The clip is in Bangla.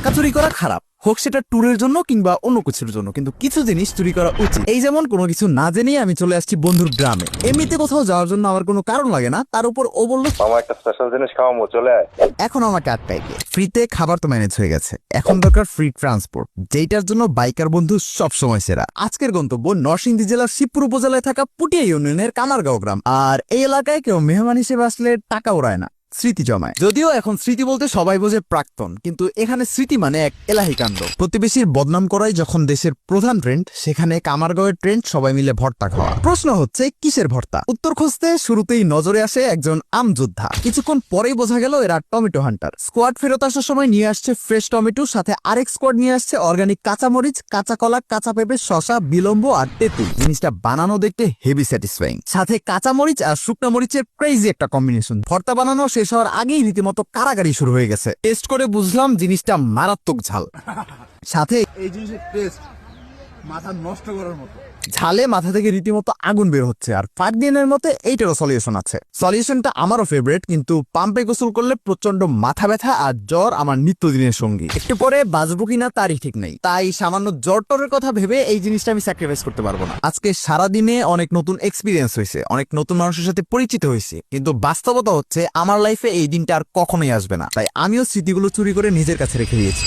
টাকা চুরি করা খারাপ, হোক সেটা ট্যুরের জন্য কিংবা অন্য কিছুর জন্য, কিন্তু কিছু জিনিস চুরি করা উচিত। এই যেমন কোনো কিছু না জেনেই আমি চলে আসছি বন্ধুর গ্রামে। এমনিতে কোথাও যাওয়ার জন্য আমার কোনো কারণ লাগে না, তার উপর ও বললো মামা একটা স্পেশাল জিনিস খাওয়াবো, চলে আয়। এখন আমাকে আটকায় গিয়ে ফ্রিতে খাবার তো ম্যানেজ হয়ে গেছে, এখন দরকার ফ্রি ট্রান্সপোর্ট, যেটার জন্য বাইকার বন্ধু সব সময় সেরা। আজকের গন্তব্য নরসিংদী জেলার শিবপুর উপজেলায় থাকা পুটিয়া ইউনিয়নের কামারগাঁও গ্রাম। আর এই এলাকায় কেউ মেহমান হিসেবে আসলে টাকা ওড়ায় না, স্মৃতি জমায়। যদিও এখন স্মৃতি বলতে সবাই বোঝে প্রাক্তন, কিন্তু এখানে স্মৃতি মানে এক এলাহি কাণ্ড। প্রতিবেশীর বদনাম করাই যখন দেশের প্রধান ট্রেন্ড, সেখানে কামারগাঁওয়ের ট্রেন্ড সবাই মিলে ভর্তা খাওয়া। প্রশ্ন হচ্ছে কিসের ভর্তা? উত্তর খুঁজতে শুরুতেই নজরে আসে একজন আমযোদ্ধা। কিছুক্ষণ পরেই বোঝা গেল এরা টমেটো হান্টার। স্কোয়াড ফেরত আসার সময় নিয়ে আসছে ফ্রেশ টমেটো, সাথে আরেক স্কোয়াড নিয়ে আসছে অর্গানিক কাঁচামরিচ, কাঁচা কলা, কাঁচা পেঁপে, শসা, বিলম্ব আর তেঁতুল। জিনিসটা বানানো দেখতে হেভি স্যাটিসফাইং, সাথে কাঁচামরিচ আর শুকনা মরিচের ক্রেজি একটা কম্বিনেশন। ভর্তা বানানো শেষ হওয়ার আগেই রীতিমতো কারাগারি শুরু হয়ে গেছে। টেস্ট করে বুঝলাম জিনিসটা মারাত্মক ঝাল, সাথে এই জিনিসের টেস্ট মাথা নষ্ট করার মতো। ঝালে মাথা থেকে রীতিমতো আগুন বের হচ্ছে। আর ফারদিনের মতে এইটারও সলিউশন আছে। সলিউশনটা আমারও ফেভারিট, কিন্তু পাম্পে গোসল করলে প্রচন্ড মাথা ব্যথা আর জ্বর আমার নিত্যদিনের সঙ্গী। একটু পরে বাঁচবো কিনা তারই ঠিক নেই, তাই সামান্য জ্বর টরের কথা ভেবে এই জিনিসটা আমি স্যাক্রিফাইস করতে পারবো না। আজকে সারাদিনে অনেক নতুন এক্সপিরিয়েন্স হয়েছে, অনেক নতুন মানুষের সাথে পরিচিত হয়েছে, কিন্তু বাস্তবতা হচ্ছে আমার লাইফে এই দিনটা আর কখনোই আসবে না। তাই আমিও স্মৃতিগুলো চুরি করে নিজের কাছে রেখে দিয়েছি।